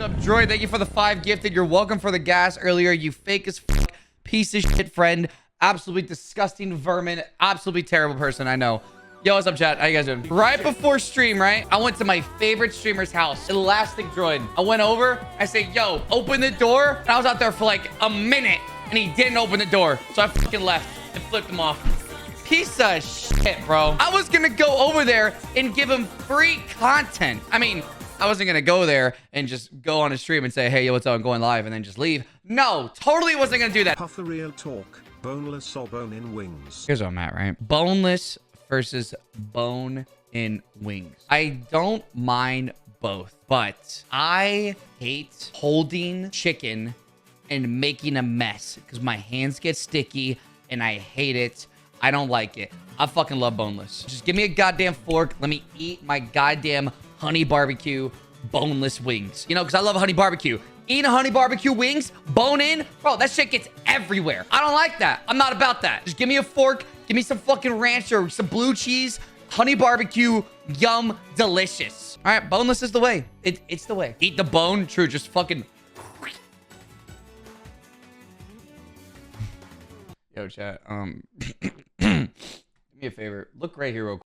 What's up, Droid? Thank you for the 5 gifted. You're welcome for the gas earlier, you fake as fuck piece of shit friend. Absolutely disgusting vermin. Absolutely terrible person, I know. Yo, what's up, chat? How you guys doing? Right before stream, right? I went to my favorite streamer's house, Elastic Droid. I went over. I said, yo, open the door. And I was out there for like a minute, and he didn't open the door. So I fucking left and flipped him off. Piece of shit, bro. I was gonna go over there and give him free content. I mean, I wasn't gonna go there and just go on a stream and say, hey, yo, what's up? I'm going live, and then just leave. No, totally wasn't gonna do that. Puffer real talk. Boneless or bone-in wings? Here's what I'm at, right? Boneless versus bone-in wings. I don't mind both, but I hate holding chicken and making a mess because my hands get sticky and I hate it. I don't like it. I fucking love boneless. Just give me a goddamn fork. Let me eat my goddamn honey barbecue boneless wings. You know, because I love honey barbecue. Eating honey barbecue wings, bone in, bro, that shit gets everywhere. I don't like that. I'm not about that. Just give me a fork. Give me some fucking ranch or some blue cheese. Honey barbecue, yum, delicious. All right, boneless is the way. It's the way. Eat the bone, true, just fucking... Yo, chat, do me a favor. Look right here real quick.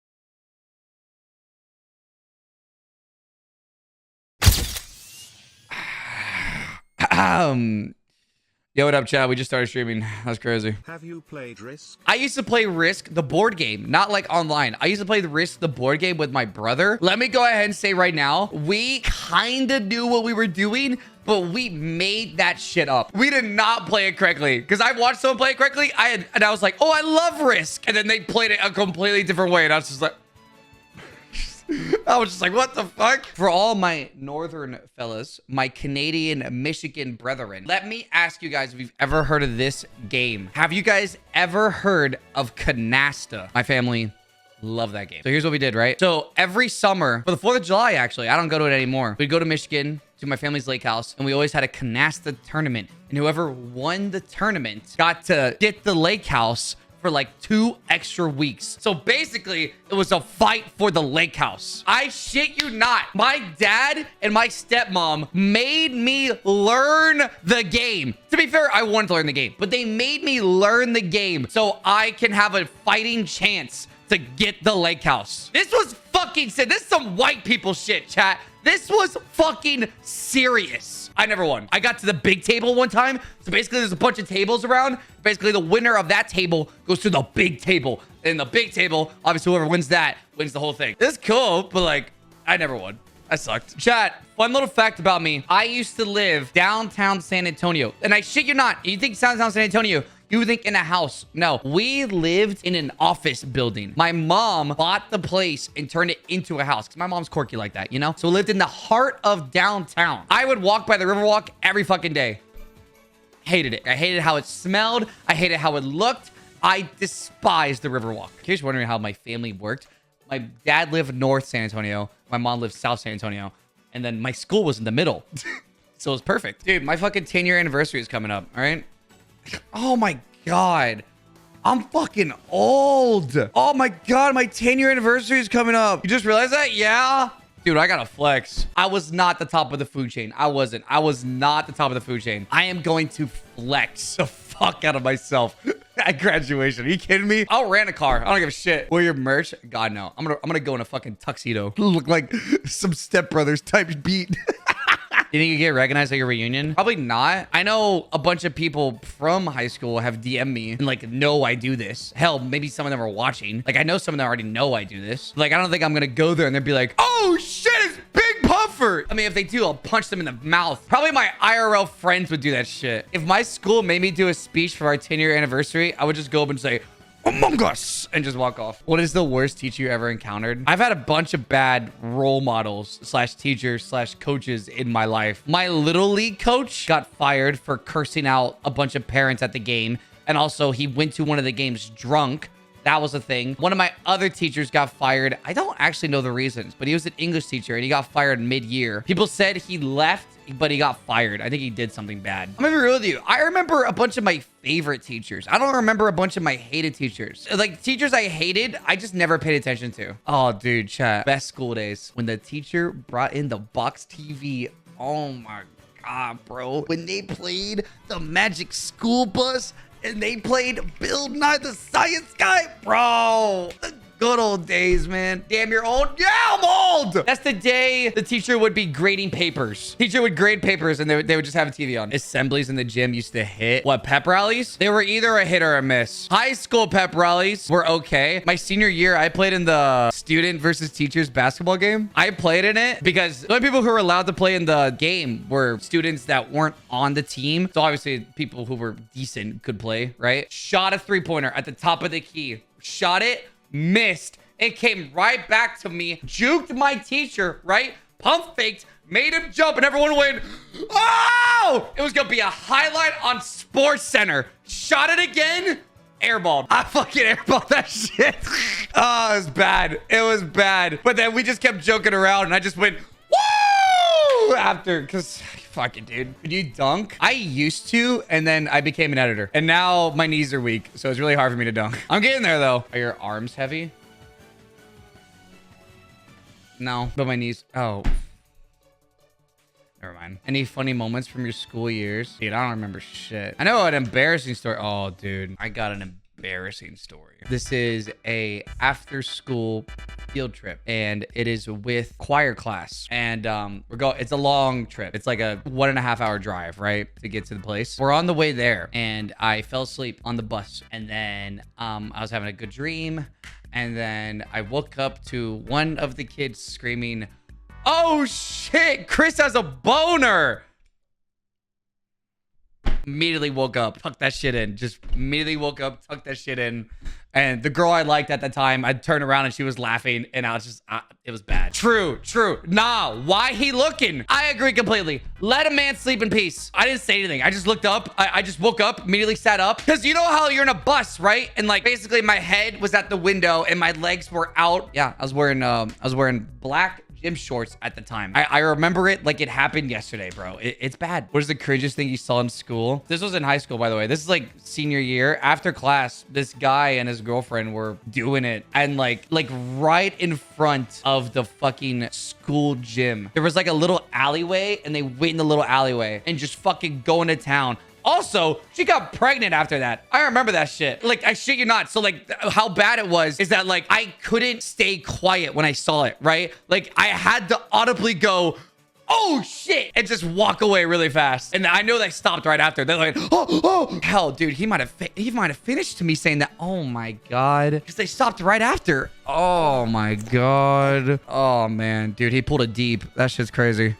Yo, what up, chat? We just started streaming. That's crazy. Have you played Risk? I used to play Risk, the board game, not like online. I used to play the Risk, the board game with my brother. Let me go ahead and say right now, we kind of knew what we were doing, but we made that shit up. We did not play it correctly because I watched someone play it correctly. And I was like, oh, I love Risk. And then they played it a completely different way. And I was just like, what the fuck? For all my northern fellas, my Canadian, Michigan brethren, let me ask you guys if you've ever heard of this game. Have you guys ever heard of Canasta? My family love that game. So here's what we did, right? So every summer, for the 4th of July, actually, I don't go to it anymore. We'd go to Michigan, to my family's lake house, and we always had a Canasta tournament. And whoever won the tournament got to get the lake house for like 2 extra weeks. So basically, it was a fight for the lake house. I shit you not. My dad and my stepmom made me learn the game. To be fair, I wanted to learn the game, but they made me learn the game so I can have a fighting chance to get the lake house. This was fucking sick. This is some white people shit, chat. This was fucking serious. I never won. I got to the big table one time. So basically, there's a bunch of tables around. Basically, the winner of that table goes to the big table. And the big table, obviously, whoever wins that wins the whole thing. It's cool, but like, I never won. I sucked. Chat, fun little fact about me. I used to live downtown San Antonio. And I shit you not. You think downtown San Antonio, you think in a house. No, we lived in an office building. My mom bought the place and turned it into a house because my mom's quirky like that, you know? So we lived in the heart of downtown. I would walk by the Riverwalk every fucking day. Hated it. I hated how it smelled. I hated how it looked. I despised the Riverwalk. In case you're wondering how my family worked, my dad lived north San Antonio. My mom lived south San Antonio. And then my school was in the middle. So it was perfect. Dude, my fucking 10-year anniversary is coming up, all right? Oh my God. I'm fucking old. Oh my God, my 10-year anniversary is coming up. You just realized that? Yeah. Dude, I gotta flex. I was not the top of the food chain. I wasn't. I was not the top of the food chain. I am going to flex the fuck out of myself at graduation. Are you kidding me? I'll rent a car. I don't give a shit. Wear your merch? God, no. I'm gonna go in a fucking tuxedo. Look like some Step Brothers type beat. You think you get recognized at your reunion? Probably not. I know a bunch of people from high school have DM'd me and like, know I do this. Hell, maybe some of them are watching. Like, I know some of them already know I do this. Like, I don't think I'm gonna go there and they'll be like, oh shit, it's Bigpuffer. I mean, if they do, I'll punch them in the mouth. Probably my IRL friends would do that shit. If my school made me do a speech for our 10-year anniversary, I would just go up and say, Among Us, and just walk off. What is the worst teacher you ever encountered? I've had a bunch of bad role models slash teachers slash coaches in my life. My little league coach got fired for cursing out a bunch of parents at the game. And also he went to one of the games drunk. That was a thing. One of my other teachers got fired. I don't actually know the reasons, but he was an English teacher and he got fired mid-year. People said he left, but he got fired. I think he did something bad. I'm gonna be real with you. I remember a bunch of my favorite teachers. I don't remember a bunch of my hated teachers. Like teachers I hated, I just never paid attention to. Oh, dude, chat. Best school days when the teacher brought in the box TV Oh my God, bro. When they played the Magic School Bus and they played Bill Nye the Science Guy, bro. The good old days, man. Damn, you're old? Yeah, I'm old. That's the day the teacher would be grading papers. Teacher would grade papers and they would just have a TV on. Assemblies in the gym used to hit. What, pep rallies? They were either a hit or a miss. High school pep rallies were okay. My senior year, I played in the student versus teachers basketball game. I played in it because the only people who were allowed to play in the game were students that weren't on the team. So obviously people who were decent could play, right? Shot a three-pointer at the top of the key. Shot it. Missed. It came right back to me. Juked my teacher, right? Pump faked, made him jump, and everyone went, oh! It was gonna be a highlight on Sports Center. Shot it again. Airballed. I fucking airballed that shit. Oh, it was bad. It was bad. But then we just kept joking around, and I just went, woo! After, because fucking dude. Could you dunk? I used to, and then I became an editor. And now my knees are weak, so it's really hard for me to dunk. I'm getting there, though. Are your arms heavy? No, but my knees... Oh. Never mind. Any funny moments from your school years? Dude, I don't remember shit. I know an embarrassing story. Oh, dude. I got an embarrassing story. This is a after school field trip, and it is with choir class, and it's a long trip. It's like a 1.5 hour drive, right, to get to the place. We're on the way there, and I fell asleep on the bus, and then I was having a good dream, and then I woke up to one of the kids screaming, oh shit, Chris has a boner. Immediately woke up, tucked that shit in. Just immediately woke up, tucked that shit in. And the girl I liked at the time, I'd turn around and she was laughing, and I was just, it was bad. True. Nah, why he looking? I agree completely. Let a man sleep in peace. I didn't say anything. I just looked up. I just woke up, immediately sat up. Because you know how you're in a bus, right? And like basically my head was at the window and my legs were out. Yeah, I was wearing black gym shorts at the time. I remember it like it happened yesterday, bro. It's bad. What is the cringiest thing you saw in school? This was in high school, by the way. This is like senior year. After class, this guy and his girlfriend were doing it, and like right in front of the fucking school gym, there was like a little alleyway, and they wait in the little alleyway and just fucking go into town. Also, she got pregnant after that. I remember that shit. Like, I shit you not. So, like, how bad it was is that, like, I couldn't stay quiet when I saw it, right? Like, I had to audibly go, oh, shit, and just walk away really fast. And I know they stopped right after. They're like, oh. Hell, dude, he might have finished to me saying that. Oh, my God. Because they stopped right after. Oh, my God. Oh, man. Dude, he pulled a deep. That shit's crazy.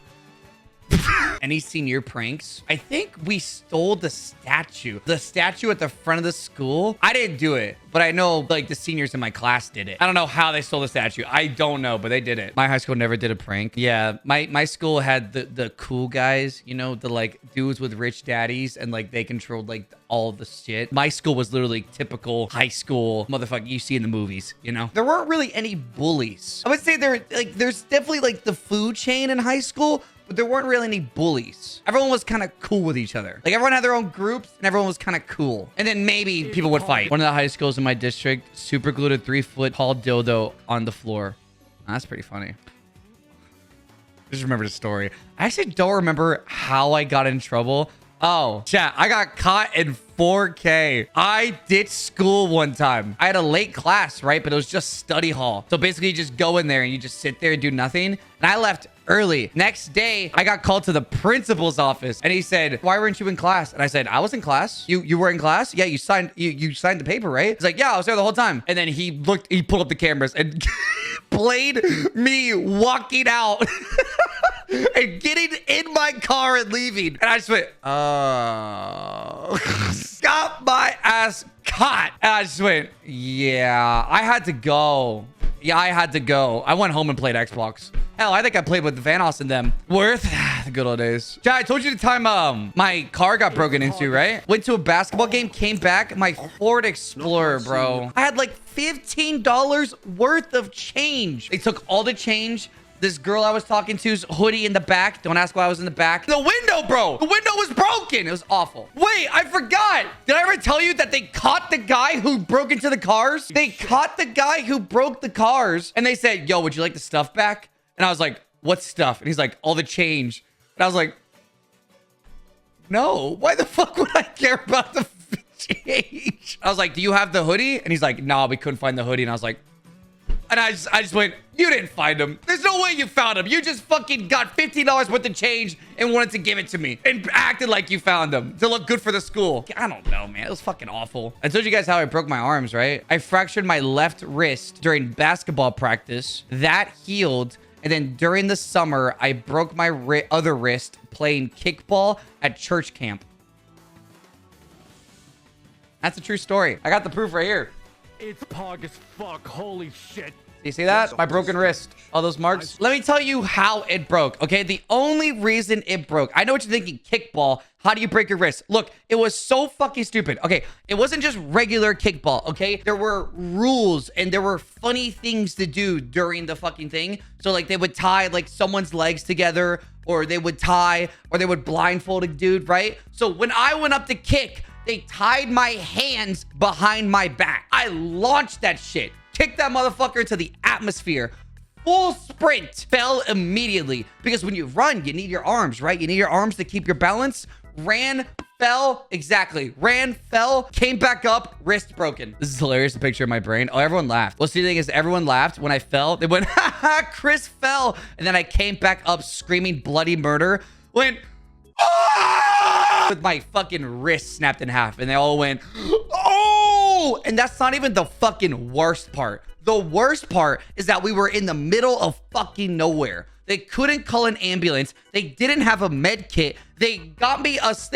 Any senior pranks? I think we stole the statue at the front of the school. I didn't do it, but I know like the seniors in my class did it. I don't know how they stole the statue. I don't know, but they did it. My high school never did a prank. Yeah, my school had the cool guys, you know, the like dudes with rich daddies, and like they controlled like all the shit. My school was literally typical high school motherfucker you see in the movies, you know? There weren't really any bullies. I would say there's definitely like the food chain in high school, but there weren't really any bullies. Everyone was kind of cool with each other. Like everyone had their own groups and everyone was kind of cool. And then maybe people would fight. One of the high schools in my district super glued a 3-foot tall dildo on the floor. That's pretty funny. Just remember the story. I actually don't remember how I got in trouble. Oh, chat, I got caught in 4K. I ditched school one time. I had a late class, right? But it was just study hall. So basically you just go in there and you just sit there and do nothing. And I left early. Next day, I got called to the principal's office and he said, why weren't you in class? And I said, I was in class. You were in class? Yeah, you signed the paper, right? He's like, yeah, I was there the whole time. And then he pulled up the cameras and played me walking out and getting in my car and leaving. And I just went, got my ass caught. And I just went, yeah, I had to go. I went home and played Xbox. Hell, I think I played with Vanos and them. Worth the good old days. Chad, I told you the time my car got broken into, right? Went to a basketball game, came back, my Ford Explorer, bro. I had like $15 worth of change. They took all the change. This girl I was talking to's hoodie in the back. Don't ask why I was in the back. The window, bro. The window was broken. It was awful. Wait, I forgot. Did I ever tell you that they caught the guy who broke into the cars? They caught the guy who broke the cars. And they said, yo, would you like the stuff back? And I was like, what stuff? And he's like, all the change. And I was like, no, why the fuck would I care about the change? I was like, do you have the hoodie? And he's like, no, we couldn't find the hoodie. And I was like, and I just went, you didn't find him. There's no way you found him. You just fucking got $15 worth of change and wanted to give it to me and acted like you found them to look good for the school. I don't know, man. It was fucking awful. I told you guys how I broke my arms, right? I fractured my left wrist during basketball practice. That healed. And then during the summer, I broke my other wrist playing kickball at church camp. That's a true story. I got the proof right here. It's pog as fuck. Holy shit. Do you see that? My broken wrist. All those marks. Let me tell you how it broke, okay? The only reason it broke, I know what you're thinking, kickball. How do you break your wrist? Look, it was so fucking stupid. Okay, it wasn't just regular kickball, okay? There were rules and there were funny things to do during the fucking thing. So like they would tie like someone's legs together, or they would tie, or they would blindfold a dude, right? So when I went up to kick, they tied my hands behind my back. I launched that shit. Kicked that motherfucker into the atmosphere. Full sprint. Fell immediately. Because when you run, you need your arms, right? You need your arms to keep your balance. Ran, fell. Exactly. Ran, fell, came back up, wrist broken. This is hilarious, the picture of my brain. Oh, everyone laughed. Well, see, the thing is, everyone laughed when I fell. They went, ha ha, Chris fell. And then I came back up screaming bloody murder. Went, with my fucking wrist snapped in half, and they all went, oh! And that's not even the fucking worst part. The worst part is that we were in the middle of fucking nowhere. They couldn't call an ambulance. They didn't have a med kit. They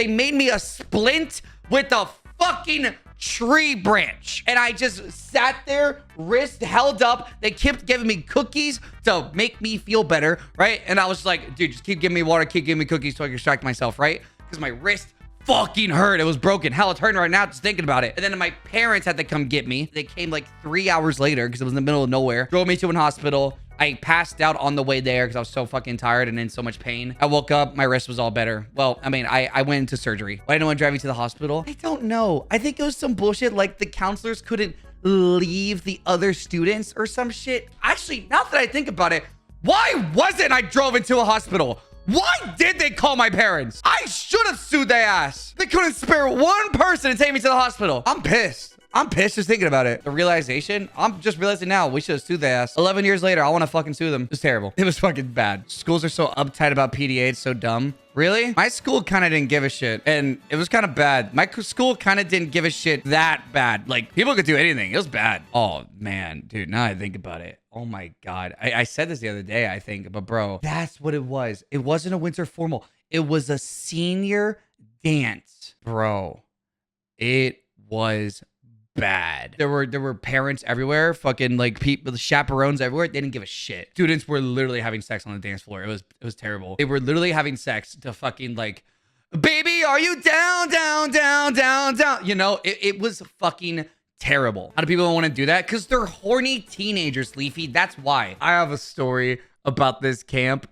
made me a splint with a fucking tree branch. And I just sat there, wrist held up. They kept giving me cookies to make me feel better, right? And I was like, dude, just keep giving me water, keep giving me cookies so I can distract myself, right? Because my wrist fucking hurt. It was broken. Hell, it's hurting right now just thinking about it. And then my parents had to come get me. They came like 3 hours later because it was in the middle of nowhere. Drove me to a hospital. I passed out on the way there because I was so fucking tired and in so much pain. I woke up, my wrist was all better. Well, I mean, I went into surgery. Why didn't no one drive me to the hospital? I don't know. I think it was some bullshit like the counselors couldn't leave the other students or some shit. Actually, now that I think about it, why wasn't I drove into a hospital? Why did they call my parents? I should have sued their ass. They couldn't spare one person to take me to the hospital. I'm pissed. I'm pissed just thinking about it. The realization, I'm just realizing now, we should have sued their ass. 11 years later, I want to fucking sue them. It was terrible. It was fucking bad. Schools are so uptight about PDA. It's so dumb. Really? My school kind of didn't give a shit. And it was kind of bad. My school kind of didn't give a shit that bad. Like, people could do anything. It was bad. Oh, man. Dude, now I think about it. Oh, my God. I said this the other day, I think. But, bro, that's what it was. It wasn't a winter formal. It was a senior dance. Bro, it was bad. There were parents everywhere, fucking like people, chaperones everywhere. They didn't give a shit. Students were literally having sex on the dance floor. It was terrible. They were literally having sex to fucking like, baby, are you down, down, down, down, down? You know, it was fucking terrible. How do people want to do that? Because they're horny teenagers, Leafy. That's why. I have a story about this camp.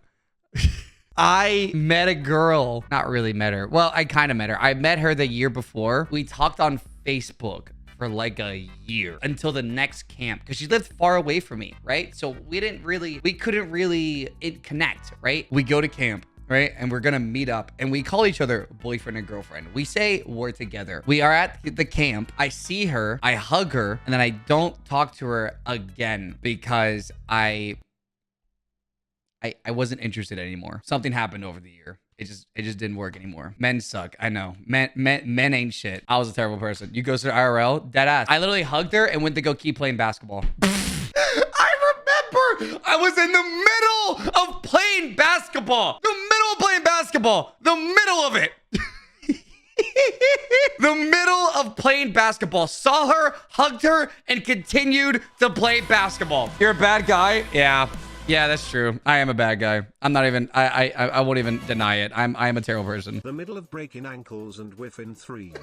I met a girl. Not really met her. Well, I kind of met her. I met her the year before. We talked on Facebook for like a year until the next camp because she lived far away from me, right? So we couldn't really connect, right? We go to camp, right? And we're gonna meet up and we call each other boyfriend and girlfriend. We say we're together. We are at the camp. I see her, I hug her, and then I don't talk to her again because I wasn't interested anymore. Something happened over the year. It just didn't work anymore. Men suck. I know. Men ain't shit. I was a terrible person. You go to the IRL, dead ass. I literally hugged her and went to go keep playing basketball. I remember I was in the middle of playing basketball. The middle of playing basketball. The middle of it. The middle of playing basketball. Saw her, hugged her, and continued to play basketball. You're a bad guy? Yeah. Yeah, that's true. I am a bad guy. I'm not even, I won't even deny it. I am a terrible person. The middle of breaking ankles and whiffing threes.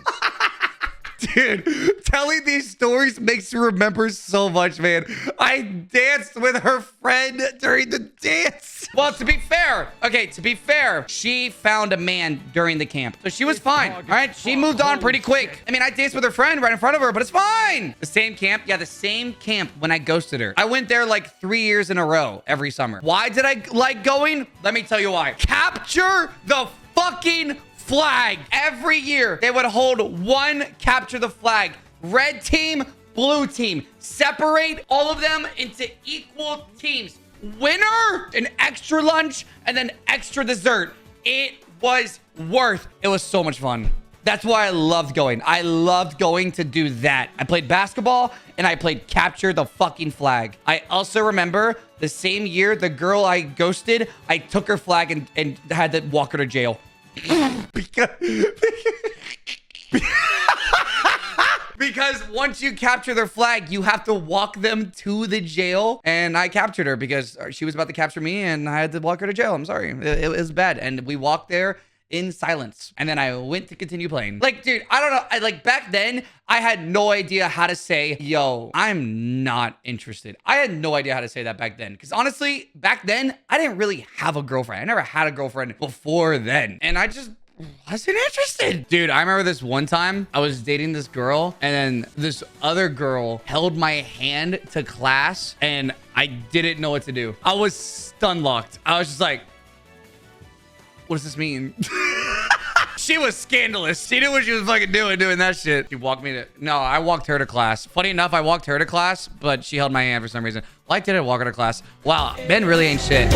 Dude, telling these stories makes you remember so much, man. I danced with her friend during the dance. Well, to be fair, she found a man during the camp. So she was fine, all right? She moved on pretty quick. I mean, I danced with her friend right in front of her, but it's fine. The same camp? Yeah, the same camp when I ghosted her. I went there like 3 years in a row every summer. Why did I like going? Let me tell you why. Capture the fucking flag. Every year, they would hold one capture the flag. Red team, blue team. Separate all of them into equal teams. Winner, an extra lunch, and then extra dessert. It was it was so much fun. That's why I loved going. I loved going to do that. I played basketball and I played capture the fucking flag. I also remember the same year, the girl I ghosted, I took her flag and had to walk her to jail. Because once you capture their flag, you have to walk them to the jail. And I captured her because she was about to capture me and I had to walk her to jail. I'm sorry. It was bad. And we walked there in silence. And then I went to continue playing. Like, dude, I don't know. Like back then, I had no idea how to say, yo, I'm not interested. I had no idea how to say that back then. Because honestly, back then, I didn't really have a girlfriend. I never had a girlfriend before then. And I just wasn't interested. Dude, I remember this one time I was dating this girl and then this other girl held my hand to class and I didn't know what to do. I was stun locked. I was just like, what does this mean? She was scandalous. She knew what she was fucking doing that shit. She walked me to... No, I walked her to class. Funny enough, I walked her to class, but she held my hand for some reason. Why did I walk her to class? Wow, Ben really ain't shit.